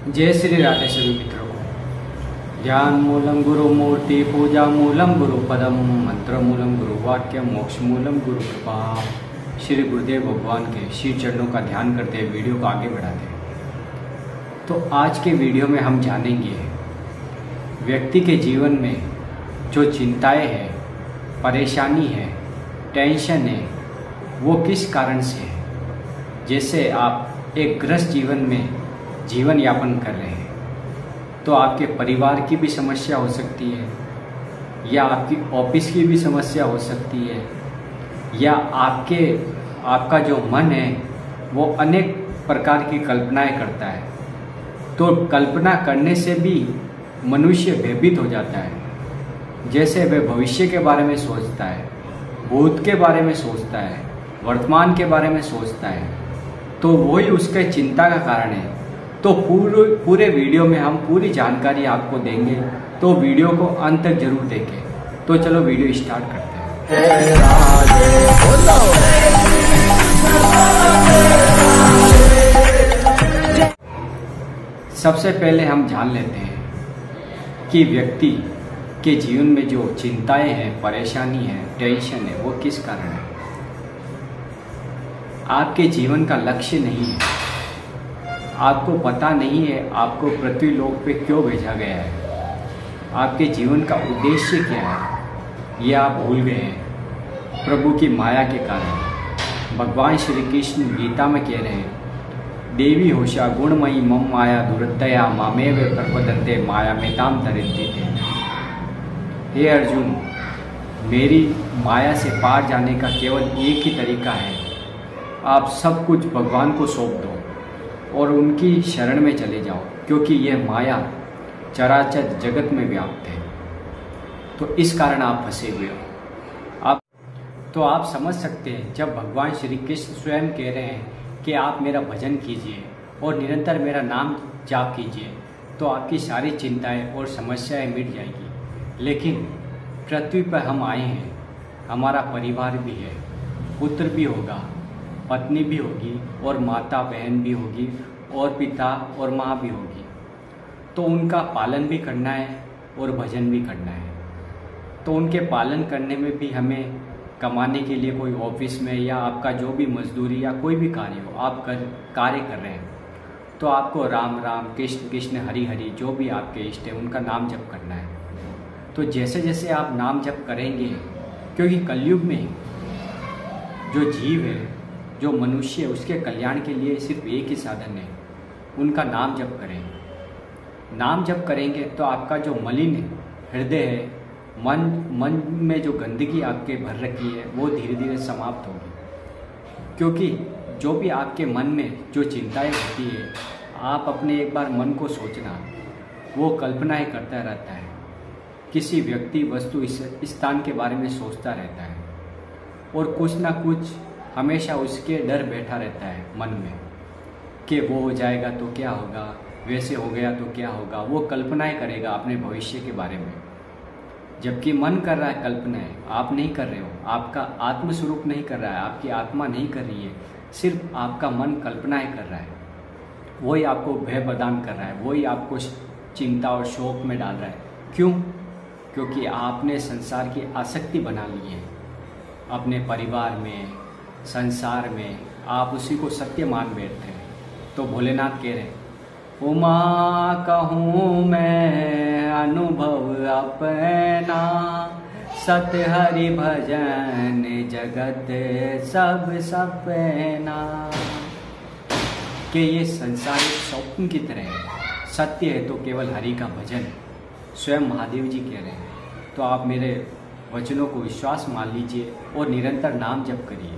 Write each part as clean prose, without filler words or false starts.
जय श्री राधे सभी मित्रों को। ज्ञान मूलम गुरु मूर्ति पूजा मूलम गुरु पदम मंत्र मूलम गुरु वाक्य मोक्ष मूलम गुरु कृपा। श्री गुरुदेव भगवान के श्री चरणों का ध्यान करते हुए वीडियो को आगे बढ़ाते हैं। तो आज के वीडियो में हम जानेंगे व्यक्ति के जीवन में जो चिंताएं हैं, परेशानी है, टेंशन है, वो किस कारण से है। जैसे आप एक गृहस्थ जीवन में जीवन यापन कर रहे हैं तो आपके परिवार की भी समस्या हो सकती है, या आपकी ऑफिस की भी समस्या हो सकती है, या आपका जो मन है वो अनेक प्रकार की कल्पनाएं करता है। तो कल्पना करने से भी मनुष्य भयभीत हो जाता है। जैसे वह भविष्य के बारे में सोचता है, भूत के बारे में सोचता है, वर्तमान के बारे में सोचता है, तो वही उसके चिंता का कारण है। तो पूरे वीडियो में हम पूरी जानकारी आपको देंगे, तो वीडियो को अंत तक जरूर देखें। तो चलो वीडियो स्टार्ट करते हैं। सबसे पहले हम जान लेते हैं कि व्यक्ति के जीवन में जो चिंताएं हैं, परेशानी है, टेंशन है, वो किस कारण है। आपके जीवन का लक्ष्य नहीं है, आपको पता नहीं है आपको पृथ्वी लोक पे क्यों भेजा गया है, आपके जीवन का उद्देश्य क्या है, ये आप भूल गए हैं प्रभु की माया के कारण। भगवान श्री कृष्ण गीता में कह रहे हैं, देवी होशा गुणमयी मम माया दुरतया मामेव प्रपदन्ते माया में ताम तरंती थे। हे अर्जुन, मेरी माया से पार जाने का केवल एक ही तरीका है, आप सब कुछ भगवान को सौंप दो और उनकी शरण में चले जाओ, क्योंकि यह माया चराचर जगत में व्याप्त है। तो इस कारण आप फंसे हुए हो। आप समझ सकते हैं, जब भगवान श्री कृष्ण स्वयं कह रहे हैं कि आप मेरा भजन कीजिए और निरंतर मेरा नाम जाप कीजिए, तो आपकी सारी चिंताएं और समस्याएं मिट जाएगी। लेकिन पृथ्वी पर हम आए हैं, हमारा परिवार भी है, पुत्र भी होगा, पत्नी भी होगी, और माता बहन भी होगी, और पिता और माँ भी होगी। तो उनका पालन भी करना है और भजन भी करना है। तो उनके पालन करने में भी हमें कमाने के लिए कोई ऑफिस में, या आपका जो भी मजदूरी या कोई भी कार्य हो, आप कार्य कर रहे हैं, तो आपको राम राम, कृष्ण कृष्ण, हरि हरि, जो भी आपके इष्ट है उनका नाम जप करना है। तो जैसे जैसे आप नाम जप करेंगे, क्योंकि कलयुग में जो जीव है, जो मनुष्य है, उसके कल्याण के लिए सिर्फ एक ही साधन है, उनका नाम जप करें। नाम जप करेंगे तो आपका जो मलिन हृदय है, मन में जो गंदगी आपके भर रखी है, वो धीरे धीरे समाप्त होगी। क्योंकि जो भी आपके मन में जो चिंताएं होती है, आप अपने एक बार मन को सोचना, वो कल्पनाएं करता रहता है, किसी व्यक्ति, वस्तु, स्थान के बारे में सोचता रहता है, और कुछ ना कुछ हमेशा उसके डर बैठा रहता है मन में कि वो हो जाएगा तो क्या होगा, वैसे हो गया तो क्या होगा। वो कल्पनाएं करेगा अपने भविष्य के बारे में, जबकि मन कर रहा है कल्पनाएं, आप नहीं कर रहे हो, आपका आत्मस्वरूप नहीं कर रहा है, आपकी आत्मा नहीं कर रही है, सिर्फ आपका मन कल्पनाएं कर रहा है। वही आपको भय प्रदान कर रहा है, वही आपको चिंता और शोक में डाल रहा है। क्यों? क्योंकि आपने संसार की आसक्ति बना ली है अपने परिवार में, संसार में, आप उसी को सत्य मान बैठते हैं। तो भोलेनाथ कह रहे, उमा कहूँ मैं अनुभव अपना, सत हरि भजन जगत सब सपना। कि ये संसार एक स्वप्न की तरह है, सत्य है तो केवल हरि का भजन। स्वयं महादेव जी कह रहे हैं। तो आप मेरे वचनों को विश्वास मान लीजिए और निरंतर नाम जप करिए,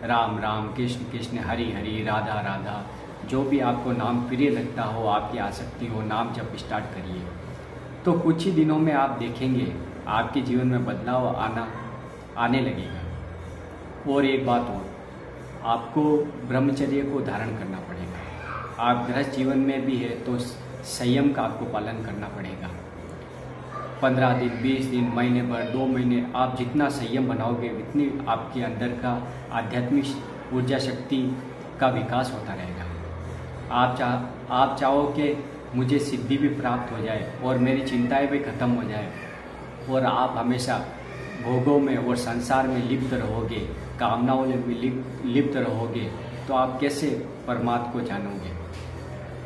राम राम, कृष्ण कृष्ण, हरि हरि, राधा राधा, जो भी आपको नाम प्रिय लगता हो, आपकी आसक्ति हो, नाम जप स्टार्ट करिए। तो कुछ ही दिनों में आप देखेंगे आपके जीवन में बदलाव आने लगेगा। और एक बात और, आपको ब्रह्मचर्य को धारण करना पड़ेगा। आप गृहस्थ जीवन में भी है तो संयम का आपको पालन करना पड़ेगा। 15 दिन, 20 दिन, महीने भर, 2 महीने, आप जितना संयम बनाओगे उतनी आपके अंदर का आध्यात्मिक ऊर्जा शक्ति का विकास होता रहेगा। आप चाहो कि मुझे सिद्धि भी प्राप्त हो जाए और मेरी चिंताएं भी खत्म हो जाए और आप हमेशा भोगों में और संसार में लिप्त रहोगे, कामनाओं में लिप्त रहोगे, तो आप कैसे परमात्मा को जानोगे?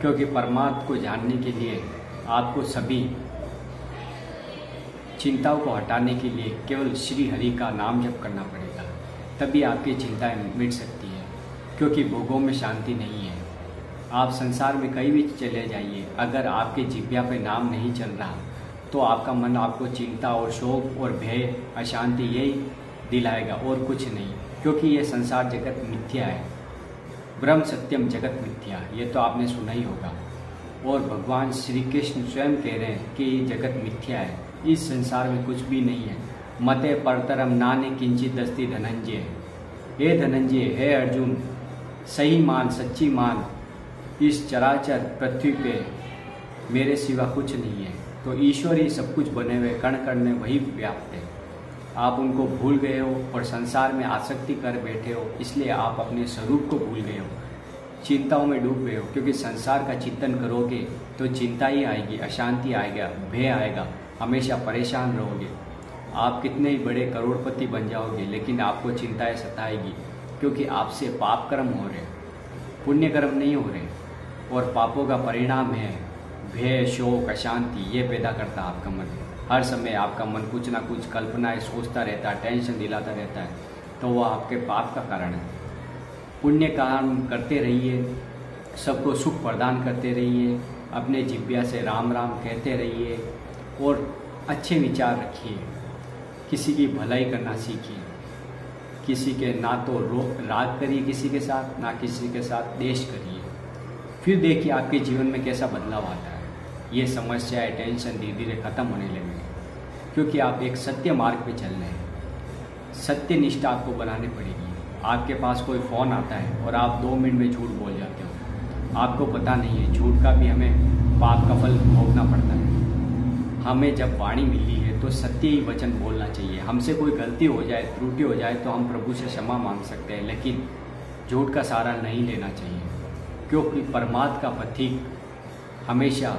क्योंकि परमात्मा को जानने के लिए आपको सभी चिंताओं को हटाने के लिए केवल श्री हरि का नाम जप करना पड़ेगा, तभी आपकी चिंताएं मिट सकती है। क्योंकि भोगों में शांति नहीं है। आप संसार में कहीं भी चले जाइए, अगर आपके जिह्वा पे नाम नहीं चल रहा तो आपका मन आपको चिंता और शोक और भय, अशांति यही दिलाएगा और कुछ नहीं। क्योंकि ये संसार जगत मिथ्या है। ब्रह्म सत्यम जगत मिथ्या, ये तो आपने सुना ही होगा। और भगवान श्री कृष्ण स्वयं कह रहे हैं कि ये जगत मिथ्या है, इस संसार में कुछ भी नहीं है। मते परतरम नाने किंचित अस्ति धनंजय। हे धनंजय, हे अर्जुन, सही मान, सच्ची मान, इस चराचर पृथ्वी पे मेरे सिवा कुछ नहीं है। तो ईश्वर ही सब कुछ बने हुए कण कण में वही व्याप्त है। आप उनको भूल गए हो और संसार में आसक्ति कर बैठे हो, इसलिए आप अपने स्वरूप को भूल गए हो, चिंताओं में डूब गए हो। क्योंकि संसार का चिंतन करोगे तो चिंता ही आएगी, अशांति आएगा, भय आएगा, हमेशा परेशान रहोगे। आप कितने ही बड़े करोड़पति बन जाओगे, लेकिन आपको चिंताएं सताएगी। क्योंकि आपसे पाप कर्म हो रहे, पुण्य कर्म नहीं हो रहे। और पापों का परिणाम है भय, शोक, अशांति, ये पैदा करता है आपका मन। हर समय आपका मन कुछ ना कुछ कल्पनाएं सोचता रहता है, टेंशन दिलाता रहता है, तो वह आपके पाप का कारण है। पुण्य काम करते रहिए, सबको सुख प्रदान करते रहिए, अपने जिह्वा से राम राम कहते रहिए और अच्छे विचार रखिए। किसी की भलाई करना सीखिए। किसी के ना तो राग करिए किसी के साथ, ना किसी के साथ द्वेष करिए। फिर देखिए आपके जीवन में कैसा बदलाव आता है। ये समस्याएं, टेंशन धीरे धीरे खत्म होने लगेंगे। क्योंकि आप एक सत्य मार्ग पे चल रहे हैं। सत्य निष्ठा आपको बनानी पड़ेगी। आपके पास कोई फ़ोन आता है और आप 2 मिनट में झूठ बोल जाते हो। आपको पता नहीं है झूठ का भी हमें पाप का फल भोगना पड़ता है। हमें जब वाणी मिली है तो सत्य ही वचन बोलना चाहिए। हमसे कोई गलती हो जाए, त्रुटि हो जाए तो हम प्रभु से क्षमा मांग सकते हैं, लेकिन झूठ का सहारा नहीं लेना चाहिए। क्योंकि परमात्मा का पथिक हमेशा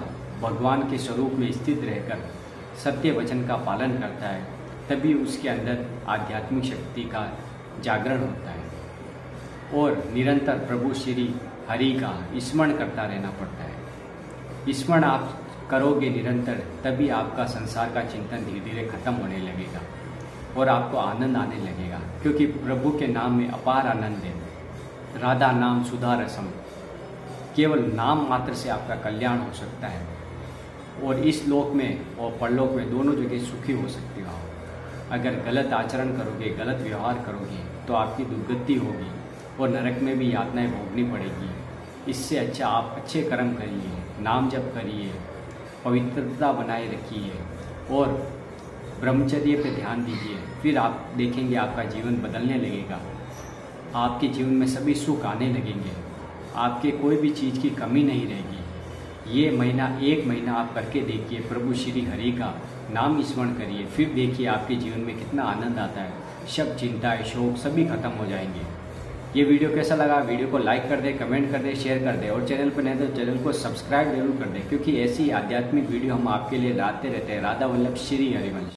भगवान के स्वरूप में स्थित रहकर सत्य वचन का पालन करता है, तभी उसके अंदर आध्यात्मिक शक्ति का जागरण होता है। और निरंतर प्रभु श्री हरि का स्मरण करता रहना पड़ता है। स्मरण आप करोगे निरंतर, तभी आपका संसार का चिंतन धीरे धीरे खत्म होने लगेगा और आपको आनंद आने लगेगा। क्योंकि प्रभु के नाम में अपार आनंद है। राधा नाम सुधा रसम, केवल नाम मात्र से आपका कल्याण हो सकता है और इस लोक में और परलोक में दोनों जगह सुखी हो सकते हो। अगर गलत आचरण करोगे, गलत व्यवहार करोगे तो आपकी दुर्गति होगी और नरक में भी यातनाएं भोगनी पड़ेगी। इससे अच्छा आप अच्छे कर्म करिए, नाम जप करिए, पवित्रता बनाए रखिए और ब्रह्मचर्य पे ध्यान दीजिए। फिर आप देखेंगे आपका जीवन बदलने लगेगा। आपके जीवन में सभी सुख आने लगेंगे। आपके कोई भी चीज़ की कमी नहीं रहेगी। ये महीना, 1 महीना आप करके देखिए, प्रभु श्री हरि का नाम स्मरण करिए, फिर देखिए आपके जीवन में कितना आनंद आता है। सब चिंताएं, शोक सभी खत्म हो जाएंगे। ये वीडियो कैसा लगा? वीडियो को लाइक कर दे, कमेंट कर दे, शेयर कर दे और चैनल पर नए तो चैनल को सब्सक्राइब जरूर कर दे, क्योंकि ऐसी आध्यात्मिक वीडियो हम आपके लिए लाते रहते हैं। राधा वल्लभ श्री हरिवंश।